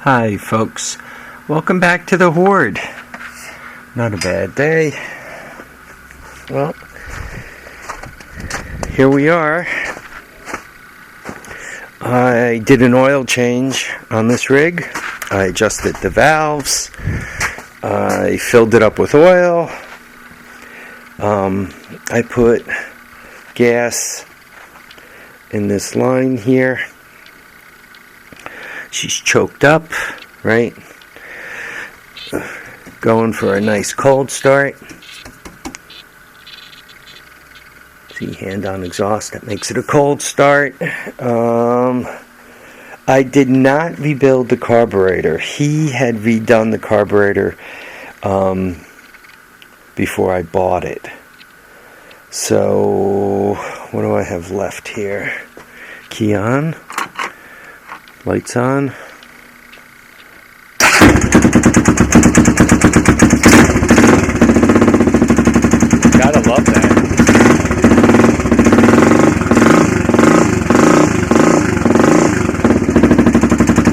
Hi folks, welcome back to the Hoard. Not a bad day. Well, here we are. I did an oil change on this rig. I adjusted the valves. I filled it up with oil. I put gas in this line here. She's choked up, right? Going for a nice cold start. See, hand on exhaust, that makes it a cold start. I did not rebuild the carburetor. He had redone the carburetor before I bought it. So, what do I have left here? Key on. Lights on. Gotta love that.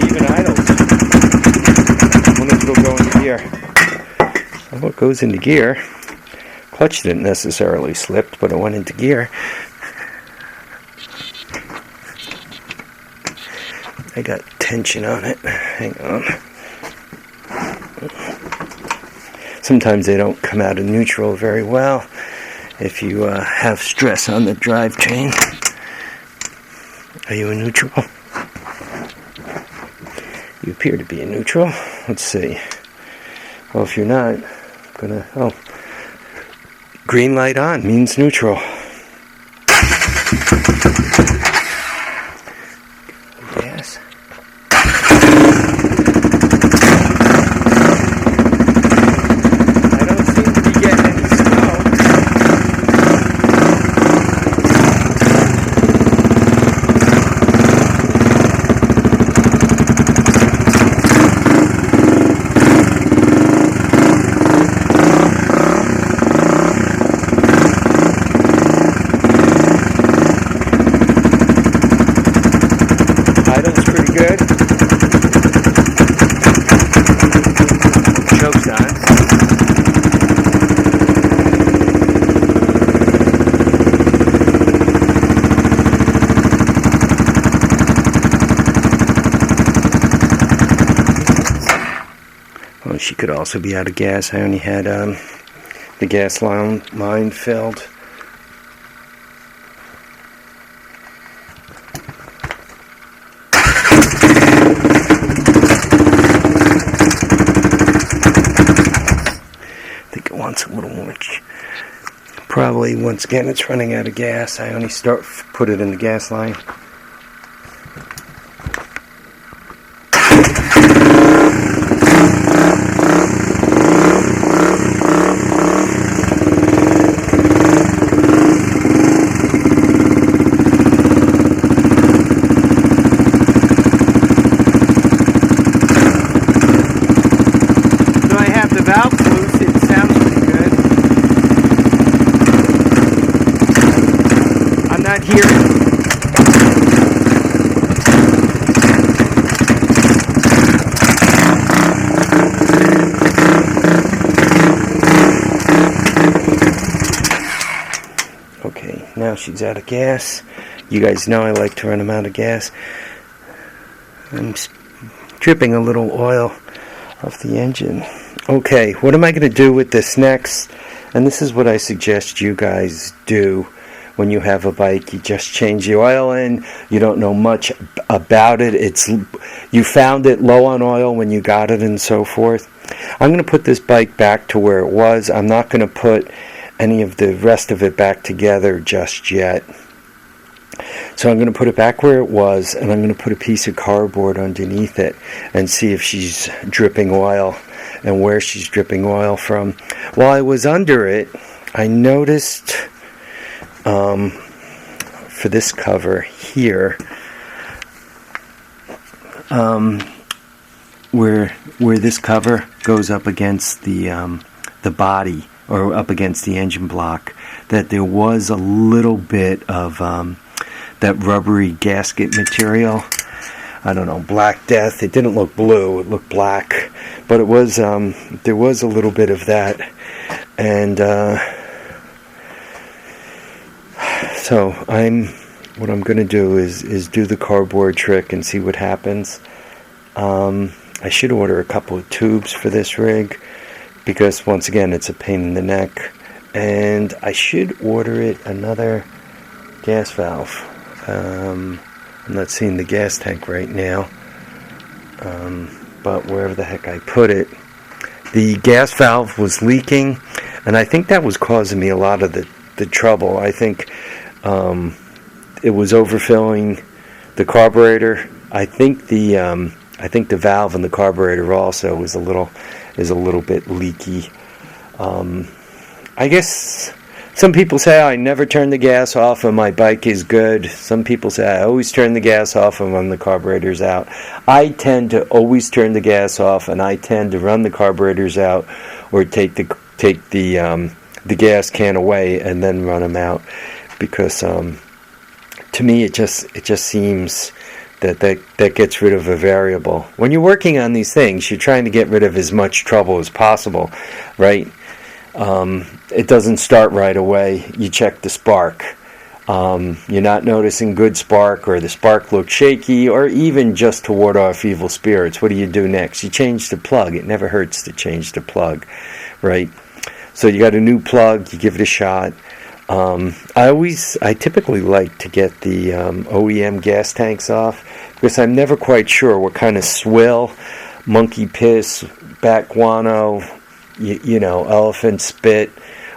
Even idles. I wonder if it'll go into gear. So what goes into gear? Clutch didn't necessarily slip, but it went into gear. I got tension on it. Hang on. Sometimes they don't come out of neutral very well if you have stress on the drivetrain. Are you in neutral? You appear to be in neutral. Let's see. Well, if you're not, I'm gonna... Oh. Green light on means neutral. Gas. Idle's pretty good. Choke's on. Well, she could also be out of gas. I only had the gas line filled. Wants a little more. Probably once again it's running out of gas. I only put it in the gas line. So I have the valve loose. It sounds not hearing. Okay, now she's out of gas. You guys know I like to run them out of gas. I'm dripping a little oil off the engine. Okay, what am I going to do with this next? And this is what I suggest you guys do. When you have a bike, you just change the oil in. You don't know much about it. You found it low on oil when you got it and so forth. I'm going to put this bike back to where it was. I'm not going to put any of the rest of it back together just yet. So I'm going to put it back where it was, and I'm going to put a piece of cardboard underneath it and see if she's dripping oil and where she's dripping oil from. While I was under it, I noticed... for this cover here, where this cover goes up against the body or up against the engine block, that there was a little bit of that rubbery gasket material. I don't know, Black Death. It didn't look blue, it looked black, but it was there was a little bit of that. And so what I'm going to do is do the cardboard trick and see what happens. I should order a couple of tubes for this rig, because once again it's a pain in the neck. And I should order it another gas valve. I'm not seeing the gas tank right now, but wherever the heck I put it, the gas valve was leaking, and I think that was causing me a lot of the trouble. I think it was overfilling the carburetor. I think the valve in the carburetor also is a little bit leaky. I guess some people say I never turn the gas off and my bike is good. Some people say I always turn the gas off and when the carburetor's out. I tend to always turn the gas off, and I tend to run the carburetors out or take the gas can away and then run them out, because to me it just seems that gets rid of a variable. When you're working on these things, you're trying to get rid of as much trouble as possible, right? It doesn't start right away. You check the spark. You're not noticing good spark, or the spark looks shaky, or even just to ward off evil spirits. What do you do next? You change the plug. It never hurts to change the plug, right? So you got a new plug, you give it a shot. I typically like to get the OEM gas tanks off, because I'm never quite sure what kind of swill, monkey piss, bat guano, elephant spit,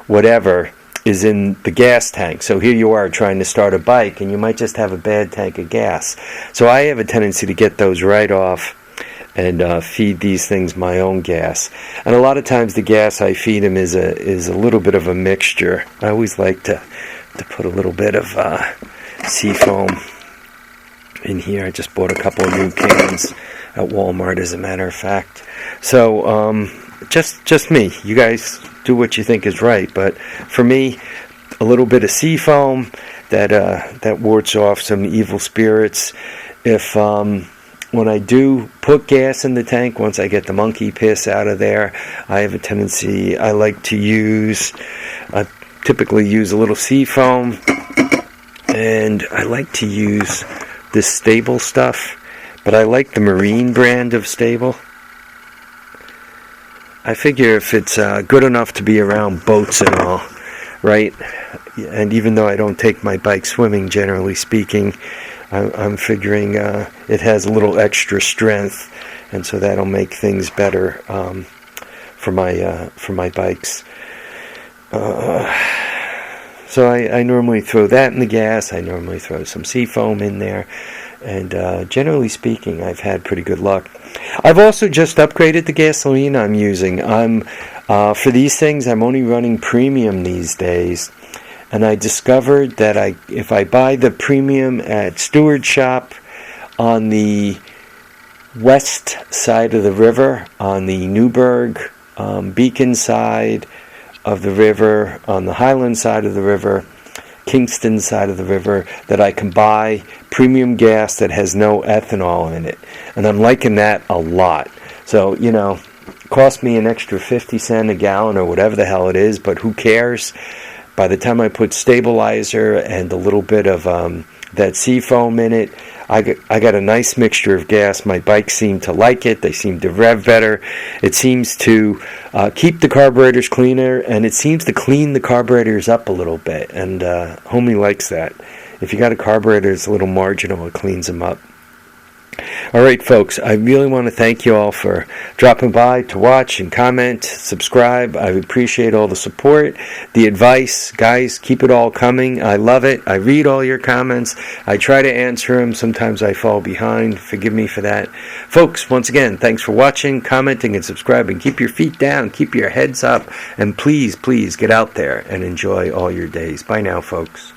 whatever is in the gas tank. So here you are trying to start a bike, and you might just have a bad tank of gas. So I have a tendency to get those right off and feed these things my own gas. And a lot of times the gas I feed them is a little bit of a mixture. I always like to put a little bit of seafoam in here. I just bought a couple of new cans at Walmart, as a matter of fact. So just me. You guys do what you think is right, but for me, a little bit of seafoam that wards off some evil spirits. If when I do put gas in the tank, once I get the monkey piss out of there, I have a tendency, I typically use a little seafoam, and I like to use this Stable stuff, but I like the Marine brand of Stable. I figure if it's good enough to be around boats and all, right? And even though I don't take my bike swimming, generally speaking, I'm figuring it has a little extra strength, and so that'll make things better for my bikes. So I normally throw that in the gas. I normally throw some seafoam in there, and generally speaking, I've had pretty good luck. I've also just upgraded the gasoline I'm using. For these things, I'm only running premium these days. And I discovered that if I buy the premium at Stewart Shop on the west side of the river, on the Newburgh, Beacon side of the river, on the Highland side of the river, Kingston side of the river, that I can buy premium gas that has no ethanol in it. And I'm liking that a lot. So, it cost me an extra 50 cents a gallon or whatever the hell it is, but who cares? By the time I put stabilizer and a little bit of that seafoam in it, I got a nice mixture of gas. My bikes seem to like it. They seem to rev better. It seems to keep the carburetors cleaner, and it seems to clean the carburetors up a little bit. And homie likes that. If you got a carburetor that's a little marginal, it cleans them up. All right, folks, I really want to thank you all for dropping by to watch and comment, subscribe. I appreciate all the support, the advice. Guys, keep it all coming. I love it. I read all your comments. I try to answer them. Sometimes I fall behind. Forgive me for that. Folks, once again, thanks for watching, commenting, and subscribing. Keep your feet down. Keep your heads up. And please, please get out there and enjoy all your days. Bye now, folks.